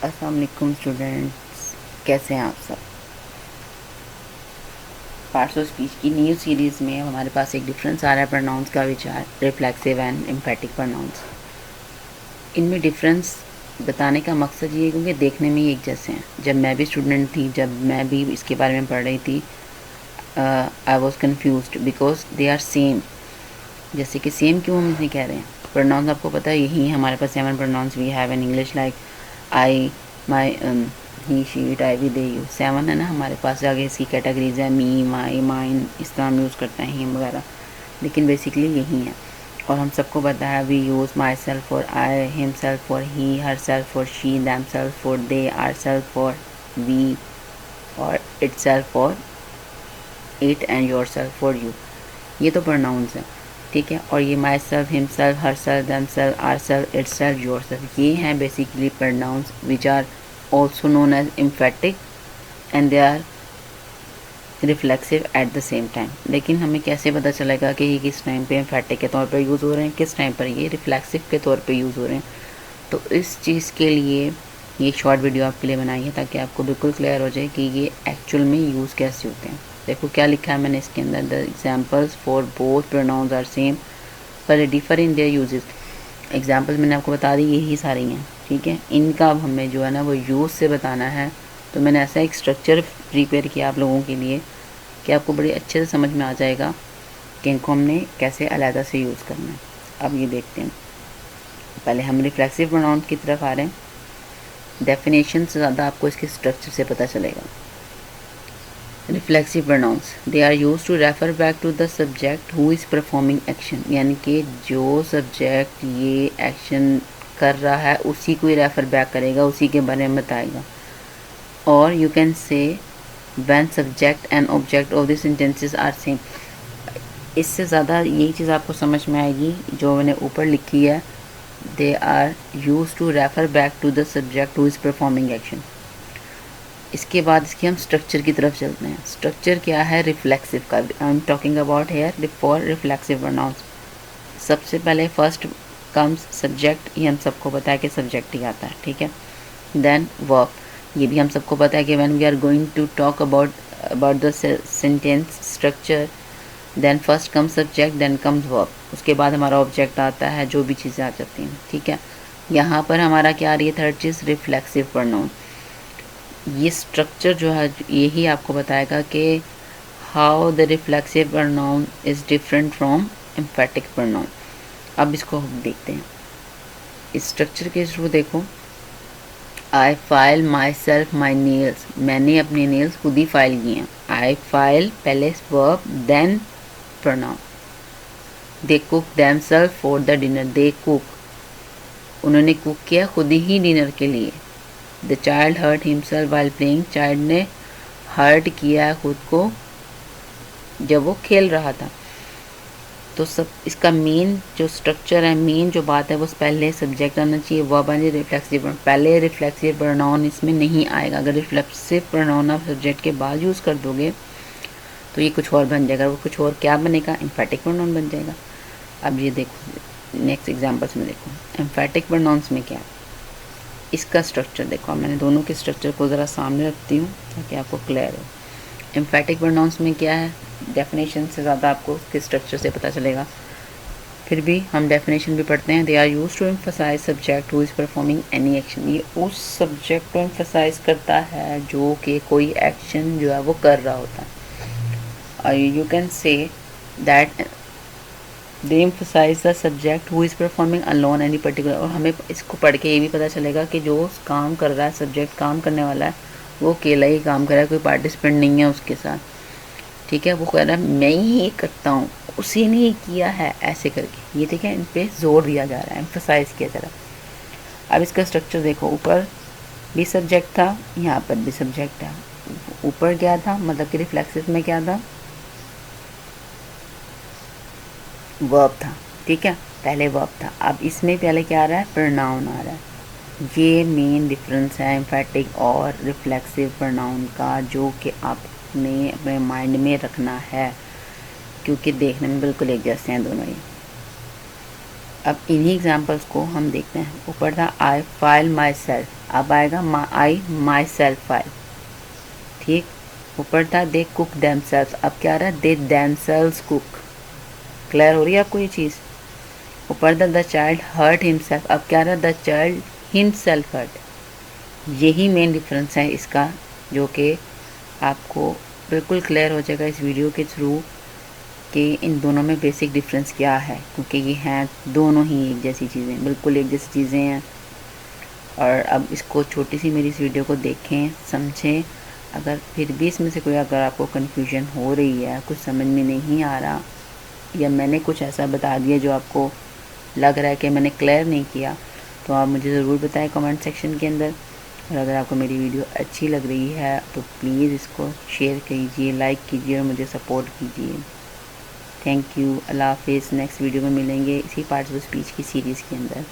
अस्सलाम वालेकुम स्टूडेंट्स, कैसे हैं आप सब। पार्ट्स ऑफ स्पीच की न्यू सीरीज़ में हमारे पास एक डिफरेंस आ रहा है प्रोनाउंस का विचार, रिफ्लेक्सिव एंड एम्फेटिक प्रोनाउंस। इनमें डिफरेंस बताने का मकसद ये है क्योंकि देखने में ही एक जैसे हैं। जब मैं भी स्टूडेंट थी, जब मैं भी इसके बारे में पढ़ रही थी, I was confused because they are same. जैसे कि सेम क्यों हम इसे कह रहे हैं। प्रोनाउंस आपको पता है यही है, हमारे पास 7 pronouns we have in English, like I, my, he, she, it, I, we, they, you. 7 है ना हमारे पास। आगे इसकी कैटेगरीज है, मी, माई, माइन, इस तरह हम यूज़ करते हैं, हिम वगैरह, लेकिन बेसिकली यही है। और हम सबको पता है we use myself for I, himself for he, herself for she, themselves for they, ourselves for we, और itself for it, and yourself for you. ये तो pronouns हैं, ठीक है। और ये myself, himself, herself, themselves, ourselves, itself, yourself, ये हैं basically pronouns which are also known as emphatic and they are reflexive at the same time. लेकिन हमें कैसे पता चलेगा कि ये किस टाइम पे एम्फेटिक के तौर पर यूज़ हो रहे हैं, किस टाइम पर ये रिफ्लेक्सिव के तौर पे यूज़ हो रहे हैं। तो इस चीज़ के लिए ये शॉर्ट वीडियो आपके लिए बनाई है ताकि आपको बिल्कुल क्लियर हो जाए कि ये एक्चुअल में यूज़ कैसे होते हैं। देखो क्या लिखा है मैंने इसके अंदर, the examples for both pronouns are same पर differ in their usages. Examples मैंने आपको बता दी, यही सारी हैं, ठीक है। इनका अब हमें जो है ना वो यूज़ से बताना है। तो मैंने ऐसा एक स्ट्रक्चर प्रिपेयर किया आप लोगों के लिए कि आपको बड़े अच्छे से समझ में आ जाएगा कि इनको हमने कैसे अलहदा से यूज़ करना है। अब ये देखते हैं, पहले हम रिफ्लेक्सिव प्रोनाउन की तरफ आ रहे हैं। डेफिनेशन से ज़्यादा आपको इसके स्ट्रक्चर से पता चलेगा। Reflexive pronouns, they are use to refer back to the subject who is performing action, यानी कि जो सब्जेक्ट ये एक्शन कर रहा है उसी को ही रेफर बैक करेगा, उसी के बारे में बताएगा। और you can say when subject and object of the sentences are same. इससे ज़्यादा यही चीज़ आपको समझ में आएगी जो मैंने ऊपर लिखी है, they are use to refer back to the subject who is performing action. इसके बाद इसके हम स्ट्रक्चर की तरफ चलते हैं। स्ट्रक्चर क्या है रिफ्लेक्सिव का, I am talking about here for reflexive pronouns. सबसे पहले फर्स्ट कम्स सब्जेक्ट, ये हम सबको पता है कि सब्जेक्ट ही आता है, ठीक है। देन वर्ब, ये भी हम सबको पता है कि when we are going to talk about the sentence structure, then first comes subject, then comes verb, उसके बाद हमारा ऑब्जेक्ट आता है, जो भी चीज़ें आ जाती हैं, ठीक है। यहाँ पर हमारा क्या आ रही है, थर्ड चीज़ रिफ्लेक्सिव प्रोनाउन। ये स्ट्रक्चर जो है यही आपको बताएगा कि how the reflexive pronoun is different from emphatic pronoun. अब इसको हम देखते हैं। इस स्ट्रक्चर के थ्रू देखो, I file myself my nails, मैंने अपने नेल्स खुद ही फाइल किए हैं। आई फाइल पहले verb then pronoun. They cook themselves for the dinner, they cook, उन्होंने कुक किया खुद ही डिनर के लिए। The child hurt himself while playing, child ने हर्ट किया खुद को जब वो खेल रहा था। तो सब इसका मेन जो स्ट्रक्चर है, मेन जो बात है, वो पहले सब्जेक्ट आना चाहिए, वर्ब आना चाहिए, रिफ्लेक्सिव। पहले रिफ्लेक्सिव प्रोनाउन इसमें नहीं आएगा। अगर रिफ्लेक्सिव प्रोनाउन आप सब्जेक्ट के बाद यूज़ कर दोगे तो ये कुछ और बन जाएगा। वो कुछ और क्या बनेगा, एम्फेटिक प्रोनाउन बन जाएगा। अब ये देखो नेक्स्ट एग्जाम्पल्स में देखो एम्फेटिक प्रोनाउंस में क्या है, इसका स्ट्रक्चर देखो। अब मैंने दोनों के स्ट्रक्चर को ज़रा सामने रखती हूँ ताकि आपको क्लियर हो। एम्फेटिक प्रोनाउंस में क्या है, डेफिनेशन से ज़्यादा आपको उसके स्ट्रक्चर से पता चलेगा। फिर भी हम डेफिनेशन भी पढ़ते हैं। They are use to emphasise subject who is performing any action, ये उस सब्जेक्ट को एम्फसाइज करता है जो कि कोई एक्शन जो है वो कर रहा होता है। You can say that they emphasise the subject who is performing alone any particular. और हमें इसको पढ़ के ये भी पता चलेगा कि जो काम कर रहा है, सब्जेक्ट काम करने वाला है, वो अकेला ही काम कर रहा है, कोई पार्टिसिपेंट नहीं है उसके साथ, ठीक है। वो कह रहा है मैं ही करता हूँ, उसी ने ही किया है, ऐसे करके। ये ठीक है, इन पर जोर दिया जा रहा है, एम्फसाइज किया जा रहा है। अब इसका स्ट्रक्चर देखो, ऊपर भी सब्जेक्ट था, यहाँ पर भी सब्जेक्ट है। ऊपर क्या था, मतलब कि रिफ्लेक्सिव में क्या था, वर्ब था, ठीक है, पहले वर्ब था। अब इसमें पहले क्या आ रहा है, प्रोनाउन आ रहा है। ये मेन डिफरेंस है एम्फेटिक और रिफ्लेक्सिव प्रोनाउन का, जो कि आपने अपने माइंड में रखना है, क्योंकि देखने में बिल्कुल एक जैसे हैं दोनों ही। अब इन्हीं एग्जांपल्स को हम देखते हैं। ऊपर था आई फाइल माई सेल्फ, अब आएगा आई माई सेल्फ फाइल। ठीक, ऊपर था दे कुक देम सेल्फ, अब क्या आ रहा है they them selves cook. Clear हो रही है आपको ये चीज़। ऊपर था द चाइल्ड हर्ट हिमसेल्फ, अब क्या आ रहा है द चाइल्ड हिमसेल्फ हर्ट। यही मेन डिफरेंस है इसका, जो कि आपको बिल्कुल क्लियर हो जाएगा इस वीडियो के थ्रू कि इन दोनों में बेसिक डिफरेंस क्या है, क्योंकि ये हैं दोनों ही एक जैसी चीज़ें, बिल्कुल एक जैसी चीज़ें हैं। और अब इसको छोटी सी मेरी इस वीडियो को देखें, समझें। अगर फिर भी इसमें से कोई अगर आपको कन्फ्यूजन हो रही है, कुछ समझ में नहीं आ रहा, या मैंने कुछ ऐसा बता दिया जो आपको लग रहा है कि मैंने क्लियर नहीं किया, तो आप मुझे ज़रूर बताएं कमेंट सेक्शन के अंदर। और अगर आपको मेरी वीडियो अच्छी लग रही है तो प्लीज़ इसको शेयर कीजिए, लाइक कीजिए और मुझे सपोर्ट कीजिए। थैंक यू, अल्लाह हाफिज़। नेक्स्ट वीडियो में मिलेंगे इसी पार्ट्स ऑफ स्पीच की सीरीज़ के अंदर।